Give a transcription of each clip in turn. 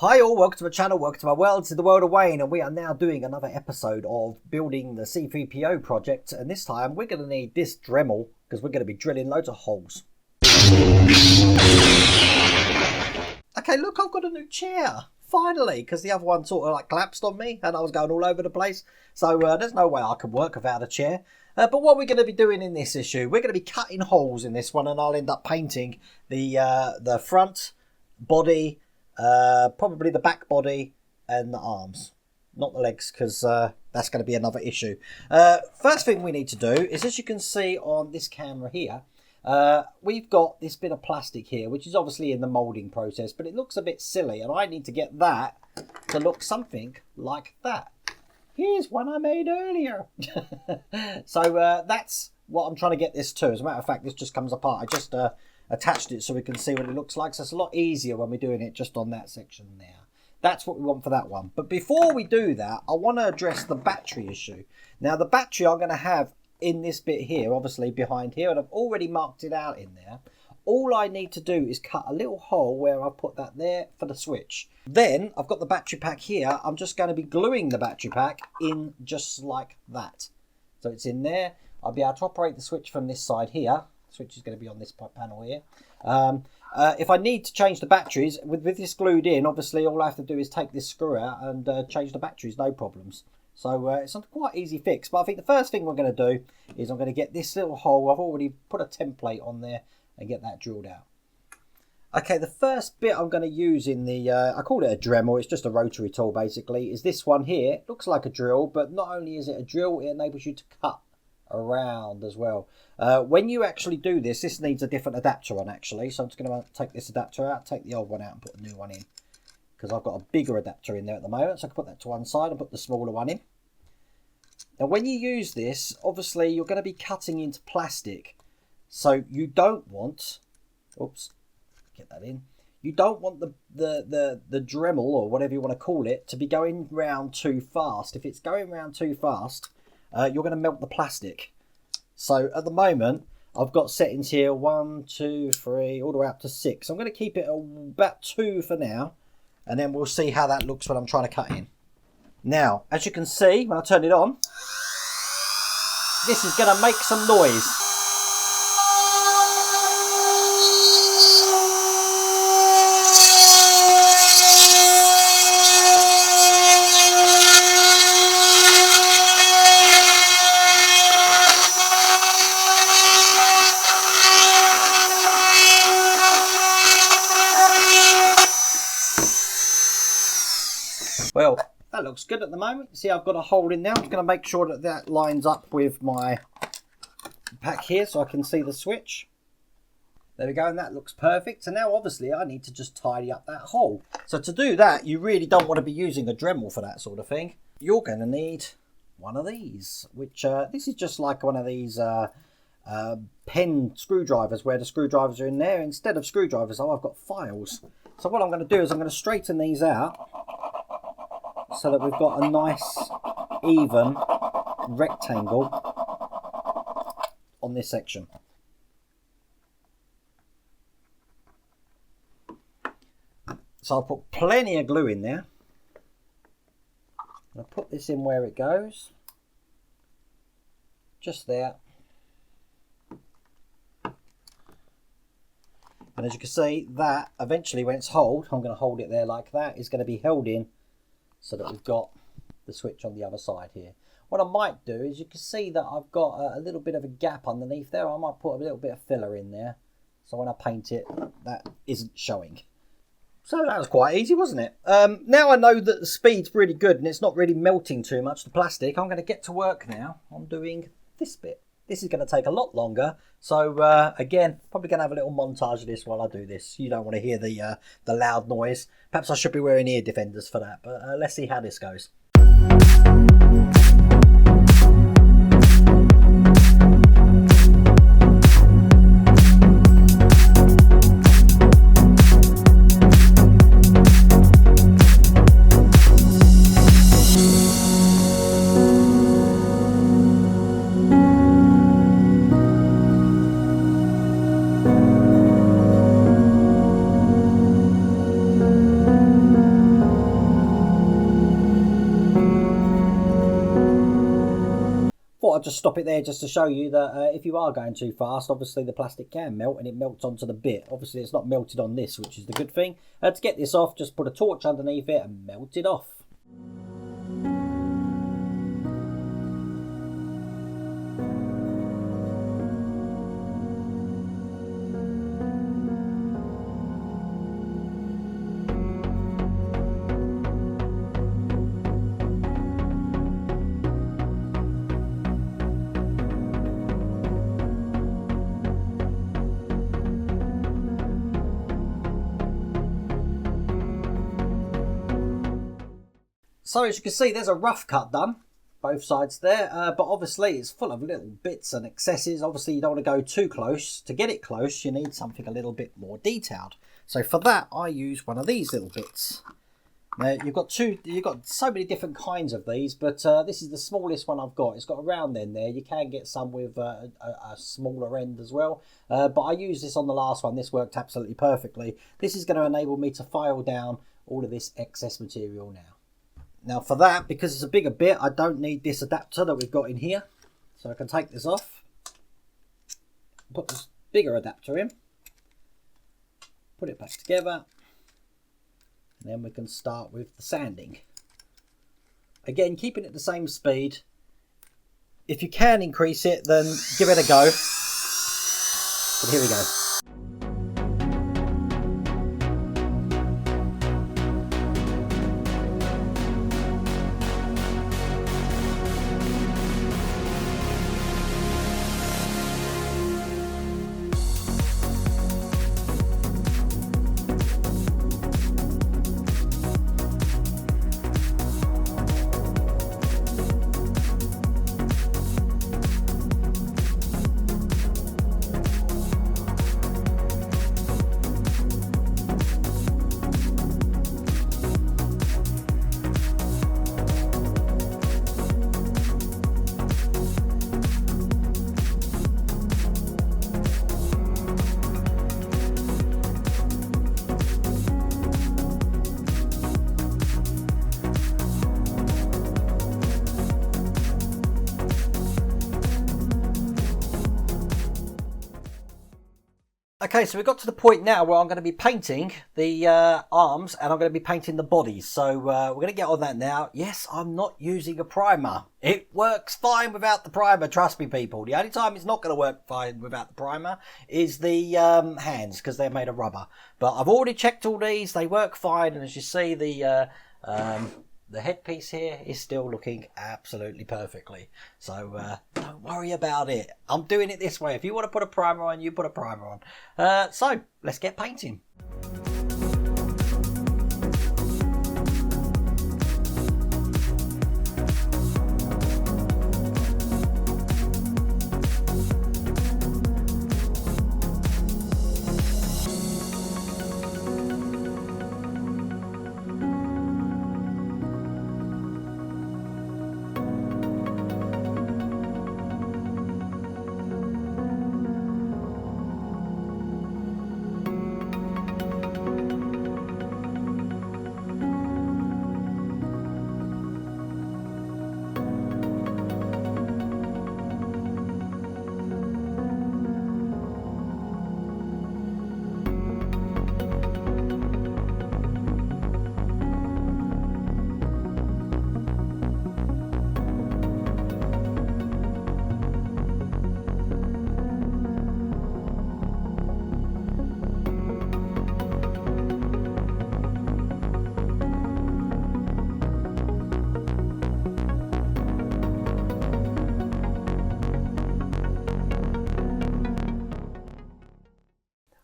Hi all, welcome to my channel, welcome to my world, to the world of Wayne, and we are now doing another episode of building the C-3PO project, and this time we're going to need this Dremel because we're going to be drilling loads of holes. Okay, look, I've got a new chair, finally, because the other one sort of like collapsed on me and I was going all over the place, so there's no way I can work without a chair. But what we're going to be doing in this issue, we're going to be cutting holes in this one, and I'll end up painting the front body, probably the back body and the arms, not the legs, because that's going to be another issue. First thing we need to do is, as you can see on this camera here, we've got this bit of plastic here, which is obviously in the moulding process, but it looks a bit silly, and I need to get that to look something like that. Here's one I made earlier. So that's what I'm trying to get this to. As a matter of fact, this just comes apart. I just attached it so we can see what it looks like. So it's a lot easier when we're doing it just on that section there. That's what we want for that one. But before we do that, I want to address the battery issue. Now, the battery I'm going to have in this bit here, obviously behind here, and I've already marked it out in there. All I need to do is cut a little hole where I put that there for the switch. Then I've got the battery pack here. I'm just going to be gluing the battery pack in just like that. So it's in there. I'll be able to operate the switch from this side here. The switch is going to be on this panel here. If I need to change the batteries, with this glued in, obviously all I have to do is take this screw out and change the batteries, no problems. So it's a quite easy fix. But I think the first thing we're going to do is I'm going to get this little hole. I've already put a template on there and get that drilled out. Okay, the first bit I'm going to use in the, I call it a Dremel, it's just a rotary tool basically, is this one here. It looks like a drill, but not only is it a drill, it enables you to cut around as well. When you actually do this, this needs a different adapter on actually, so I'm just going to take this adapter out, take the old one out and put a new one in, because I've got a bigger adapter in there at the moment, so I can put that to one side and put the smaller one in. Now when you use this, obviously you're going to be cutting into plastic, so you don't want, oops, get that in, you don't want the Dremel, or whatever you want to call it, to be going round too fast. If it's going round too fast, you're going to melt the plastic. So at the moment I've got settings here 1, 2, 3, all the way up to 6. I'm going to keep it about 2 for now, and then we'll see how that looks when I'm trying to cut in. Now, as you can see, when I turn it on, this is going to make some noise. Well, that looks good at the moment. See, I've got a hole in there. I'm just going to make sure that that lines up with my pack here so I can see the switch. There we go, and that looks perfect. So now obviously I need to just tidy up that hole. So to do that, you really don't want to be using a Dremel for that sort of thing. You're going to need one of these, which this is just like one of these pen screwdrivers where the screwdrivers are in there. Instead of screwdrivers, oh, I've got files. So what I'm going to do is I'm going to straighten these out so that we've got a nice even rectangle on this section. So I'll put plenty of glue in there. I'll put this in where it goes, just there. And as you can see, that eventually when it's held, I'm going to hold it there like that, is going to be held in so that we've got the switch on the other side here. What I might do is, you can see that I've got a little bit of a gap underneath there. I might put a little bit of filler in there, so when I paint it, that isn't showing. So that was quite easy, wasn't it? Now I know that the speed's really good and it's not really melting too much, the plastic. I'm going to get to work now on doing this bit. This is going to take a lot longer, so again, probably going to have a little montage of this while I do this. You don't want to hear the loud noise. Perhaps I should be wearing ear defenders for that, but let's see how this goes. I'll just stop it there just to show you that if you are going too fast, obviously the plastic can melt and it melts onto the bit. Obviously it's not melted on this, which is the good thing. To get this off, just put a torch underneath it and melt it off. So as you can see, there's a rough cut done, both sides there, but obviously it's full of little bits and excesses. Obviously you don't want to go too close. To get it close, you need something a little bit more detailed. So for that, I use one of these little bits. Now you've got so many different kinds of these, but this is the smallest one I've got. It's got a round end there. You can get some with a smaller end as well, but I used this on the last one. This worked absolutely perfectly. This is going to enable me to file down all of this excess material now. Now for that, because it's a bigger bit, I don't need this adapter that we've got in here. So I can take this off, put this bigger adapter in, put it back together, and then we can start with the sanding. Again, keeping it the same speed. If you can increase it, then give it a go. But here we go. Okay, so we've got to the point now where I'm going to be painting the arms and I'm going to be painting the bodies. So we're going to get on that now. Yes, I'm not using a primer. It works fine without the primer, trust me people. The only time it's not going to work fine without the primer is the hands, because they're made of rubber. But I've already checked all these, they work fine, and as you see the headpiece here is still looking absolutely perfectly. So don't worry about it. I'm doing it this way. If you want to put a primer on, you put a primer on. So let's get painting.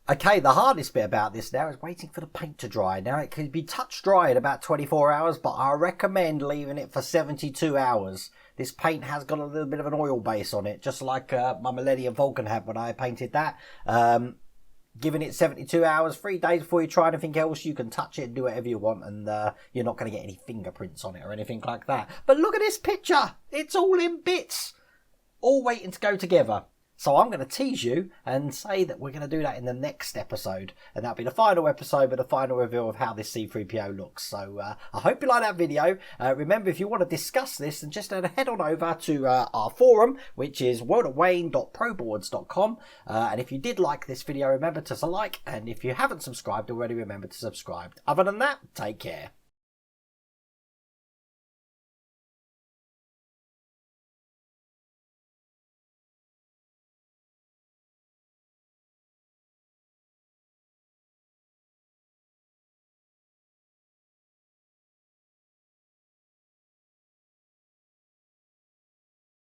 Okay, the hardest bit about this now is waiting for the paint to dry. Now, it can be touch dry in about 24 hours, but I recommend leaving it for 72 hours. This paint has got a little bit of an oil base on it, just like my Millennium Falcon had when I painted that. Giving it 72 hours, 3 days before you try anything else, you can touch it and do whatever you want, and you're not going to get any fingerprints on it or anything like that. But look at this picture. It's all in bits. All waiting to go together. So I'm going to tease you and say that we're going to do that in the next episode. And that'll be the final episode with the final reveal of how this C-3PO looks. So I hope you like that video. Remember, if you want to discuss this, then just head on over to our forum, which is worldofwayne.proboards.com. And if you did like this video, remember to like. And if you haven't subscribed already, remember to subscribe. Other than that, take care.